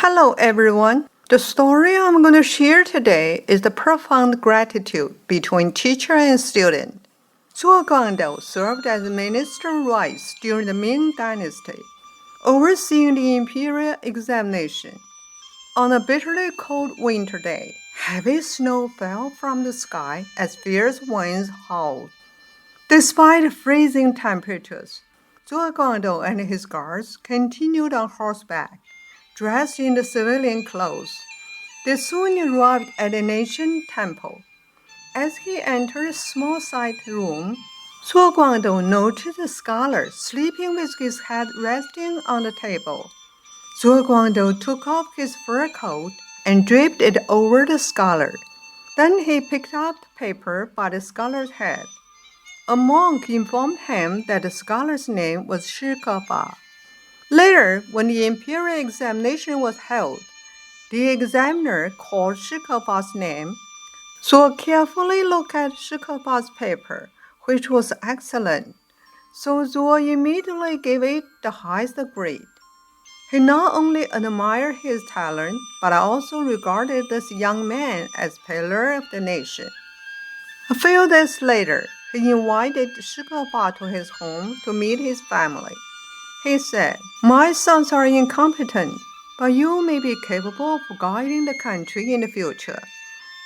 Hello everyone. The story I'm going to share today is the profound gratitude between teacher and student. Zuo Guangdou served as Minister of Rites during the Ming Dynasty, overseeing the imperial examination. On a bitterly cold winter day, heavy snow fell from the sky as fierce winds howled. Despite freezing temperatures, Zuo Guangdou and his guards continued on horseback, dressed in the civilian clothes. They soon arrived at an ancient temple. As he entered a small side room, Zuo Guangdou noticed a scholar sleeping with his head resting on the table. Zuo Guangdou took off his fur coat and draped it over the scholar. Then he picked up the paper by the scholar's head. A monk informed him that the scholar's name was Shikefa. Later, when the imperial examination was held, the examiner called Shikefa's name. Zuo carefully looked at Shikefa's paper, which was excellent, so Zuo immediately gave it the highest grade. He not only admired his talent, but also regarded this young man as pillar of the nation. A few days later, he invited Shikefa to his home to meet his family. He said, "My sons are incompetent, but you may be capable of guiding the country in the future."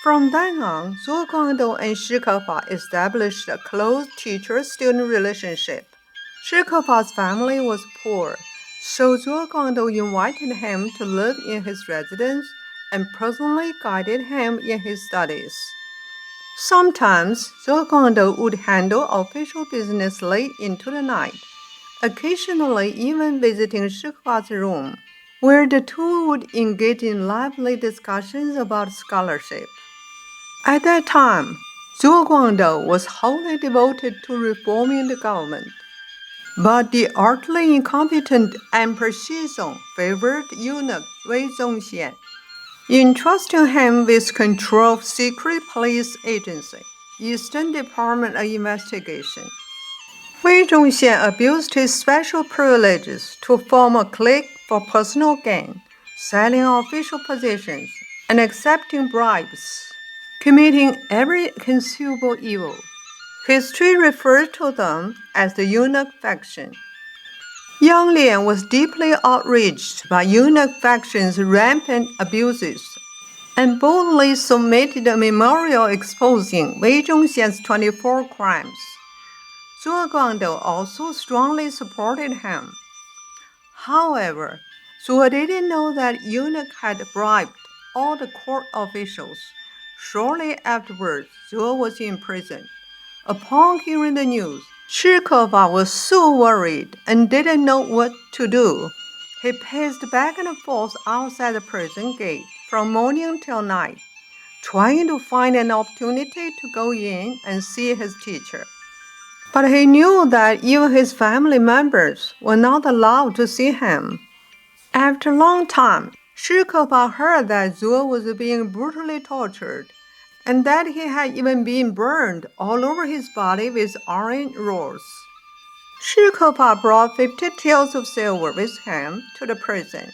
From then on, Zuo Guangdou and Shikefa established a close teacher-student relationship. Shikefa's family was poor, so Zuo Guangdou invited him to live in his residence and personally guided him in his studies. Sometimes, Zuo Guangdou would handle official business late into the night, occasionally even visiting Shikefa's room, where the two would engage in lively discussions about scholarship. At that time, Zuo Guangdou was wholly devoted to reforming the government. But the utterly incompetent Emperor Xizong favored eunuch Wei Zongxian, entrusting him with control of secret police agency, Eastern Department of Investigation. Wei Zongxian abused his special privileges to form a clique for personal gain, selling official positions, and accepting bribes, committing every conceivable evil. History refers to them as the eunuch faction. Yang Lian was deeply outraged by eunuch faction's rampant abuses and boldly submitted a memorial exposing Wei Zongxian's 24 crimes. Zuo Guangdou also strongly supported him. However, Zuo didn't know that eunuch had bribed all the court officials. Shortly afterwards, Zuo was in prison. Upon hearing the news, Shikefa was so worried and didn't know what to do. He paced back and forth outside the prison gate from morning till night, trying to find an opportunity to go in and see his teacher. But he knew that even his family members were not allowed to see him. After a long time, Shikefa heard that Zuo was being brutally tortured, and that he had even been burned all over his body with iron rods. Shikefa brought 50 taels of silver with him to the prison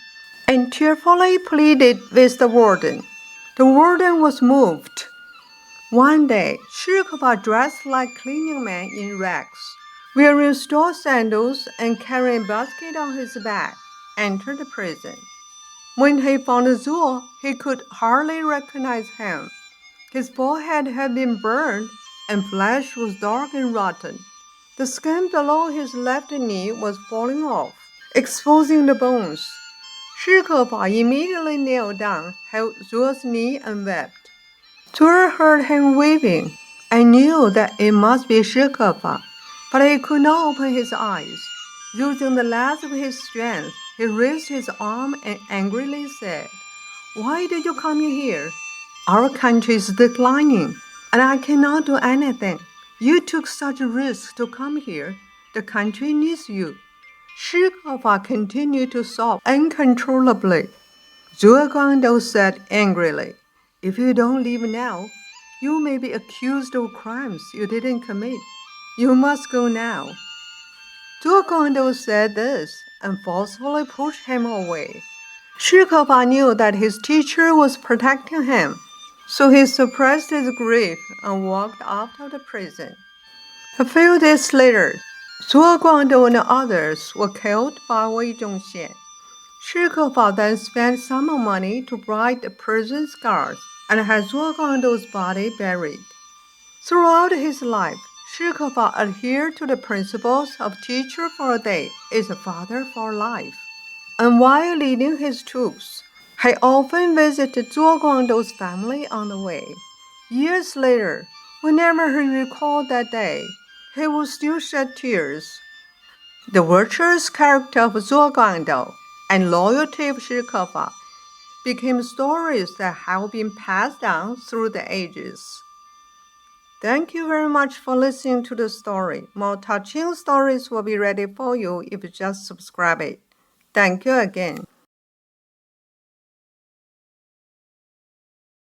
and tearfully pleaded with the warden. The warden was moved. One day, Shikefa, dressed like a cleaning man in rags, wearing straw sandals and carrying a basket on his back, entered the prison. When he found Zuo, he could hardly recognize him. His forehead had been burned, and flesh was dark and rotten. The skin below his left knee was falling off, exposing the bones. Shikefa immediately knelt down, held Zuo's knee, and wept. Zuo heard him weeping and knew that it must be Shikefa, but he could not open his eyes. Using the last of his strength, he raised his arm and angrily said, "Why did you come here? Our country is declining, and I cannot do anything. You took such a risk to come here. The country needs you." Shikefa continued to sob uncontrollably. Zuo Guangdou said angrily, "If you don't leave now, you may be accused of crimes you didn't commit. You must go now." Zuo Guangdou said this and forcefully pushed him away. Shi Kefa knew that his teacher was protecting him, so he suppressed his grief and walked out of the prison. A few days later, Zuo Guangdou and others were killed by Wei Zhongxian. Shi Kefa then spent some money to bribe the prison's guards and had Zuo Guangdou's body buried. Throughout his life, Shi Kefa adhered to the principles of teacher for a day is a father for life. And while leading his troops, he often visited Zuo Guangdou's family on the way. Years later, whenever he recalled that day, he would still shed tears. The virtuous character of Zuo Guangdou and loyalty of Shi Kefa became stories that have been passed down through the ages. Thank you very much for listening to the story. More touching stories will be ready for you if you just subscribe it. Thank you again.